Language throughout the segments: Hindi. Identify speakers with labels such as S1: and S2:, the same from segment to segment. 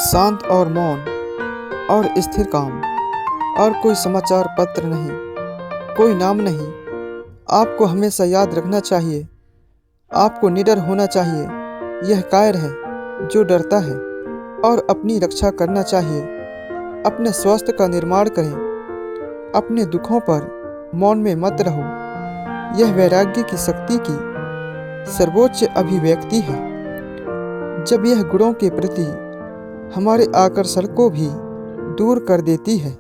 S1: शांत और मौन और स्थिर काम, और कोई समाचार पत्र नहीं, कोई नाम नहीं। आपको हमेशा याद रखना चाहिए, आपको निडर होना चाहिए। यह कायर है जो डरता है, और अपनी रक्षा करना चाहिए। अपने स्वास्थ्य का निर्माण करें, अपने दुखों पर मौन में मत रहो। यह वैराग्य की शक्ति की सर्वोच्च अभिव्यक्ति है। जब यह गुणों के प्रति हमारे आकर्षण को भी दूर कर देती है।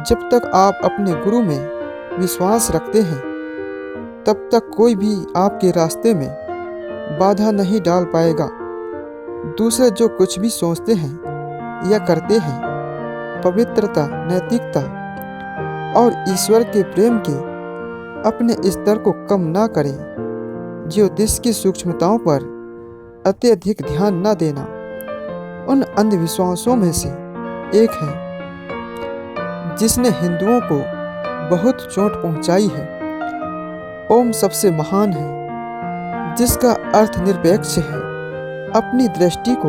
S1: जब तक आप अपने गुरु में विश्वास रखते हैं, तब तक कोई भी आपके रास्ते में बाधा नहीं डाल पाएगा। दूसरे जो कुछ भी सोचते हैं या करते हैं, पवित्रता, नैतिकता और ईश्वर के प्रेम के अपने स्तर को कम ना करें। ज्योतिष की सूक्ष्मताओं पर अत्यधिक ध्यान न देना उन अंधविश्वासों में से एक है जिसने हिंदुओं को बहुत चोट पहुंचाई है। ओम सबसे महान है, जिसका अर्थ निरपेक्ष है। अपनी दृष्टि को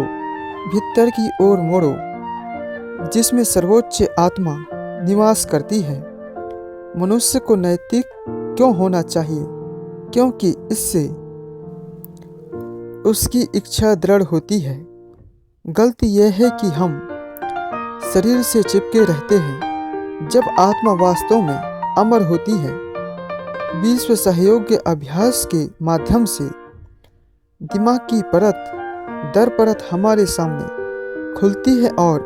S1: भीतर की ओर मोड़ो, जिसमें सर्वोच्च आत्मा निवास करती है। मनुष्य को नैतिक क्यों होना चाहिए? क्योंकि इससे उसकी इच्छा दृढ़ होती है। गलती यह है कि हम शरीर से चिपके रहते हैं, जब आत्मा वास्तव में अमर होती है। विश्व सहयोग के अभ्यास के माध्यम से दिमाग की परत दर परत हमारे सामने खुलती है, और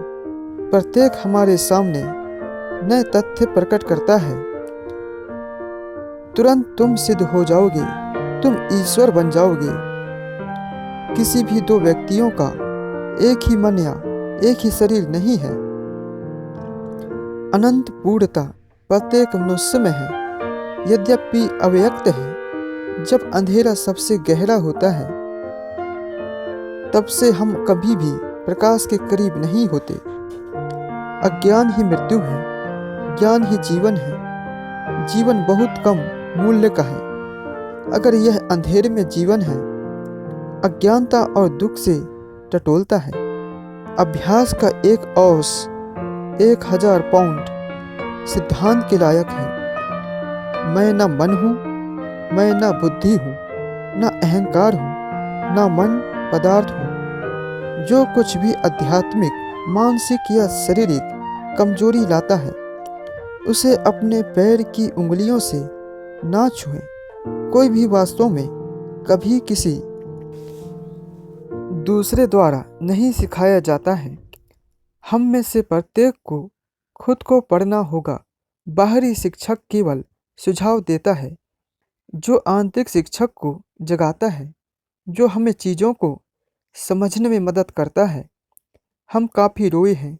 S1: प्रत्येक हमारे सामने नए तथ्य प्रकट करता है। तुरंत तुम सिद्ध हो जाओगे, तुम ईश्वर बन जाओगे। किसी भी दो व्यक्तियों का एक ही मन या एक ही शरीर नहीं है। अनंत पूर्णता प्रत्येक मनुष्य में है, यद्यपि अव्यक्त है। जब अंधेरा सबसे गहरा होता है, तब से हम कभी भी प्रकाश के करीब नहीं होते। अज्ञान ही मृत्यु है, ज्ञान ही जीवन है। जीवन बहुत कम मूल्य का है। अगर यह अंधेरे में जीवन है, अज्ञानता और दुख से टटोलता है। अभ्यास का एक औंस 1000 पाउंड सिद्धांत के लायक है। मैं न मन हूँ, मैं न बुद्धि हूँ, न अहंकार हूँ, न मन पदार्थ हूँ। जो कुछ भी आध्यात्मिक, मानसिक या शारीरिक कमजोरी लाता है, उसे अपने पैर की उंगलियों से ना छुएं। कोई भी वास्तव में कभी किसी दूसरे द्वारा नहीं सिखाया जाता है। हम में से प्रत्येक को खुद को पढ़ना होगा। बाहरी शिक्षक केवल सुझाव देता है, जो आंतरिक शिक्षक को जगाता है, जो हमें चीज़ों को समझने में मदद करता है। हम काफ़ी रोए हैं,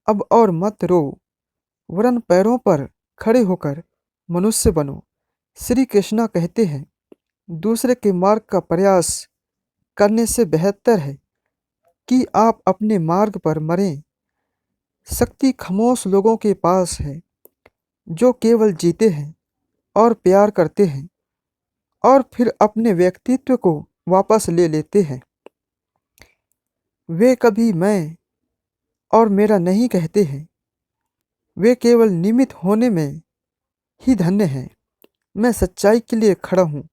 S1: अब और मत रो, वरन पैरों पर खड़े होकर मनुष्य बनो। श्री कृष्णा कहते हैं, दूसरे के मार्ग का प्रयास करने से बेहतर है कि आप अपने मार्ग पर मरें। शक्ति खामोश लोगों के पास है, जो केवल जीते हैं और प्यार करते हैं, और फिर अपने व्यक्तित्व को वापस ले लेते हैं। वे कभी मैं और मेरा नहीं कहते हैं। वे केवल निमित्त होने में ही धन्य हैं। मैं सच्चाई के लिए खड़ा हूँ।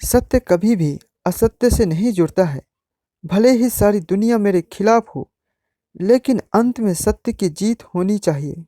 S1: सत्य कभी भी असत्य से नहीं जुड़ता है। भले ही सारी दुनिया मेरे खिलाफ हो, लेकिन अंत में सत्य की जीत होनी चाहिए।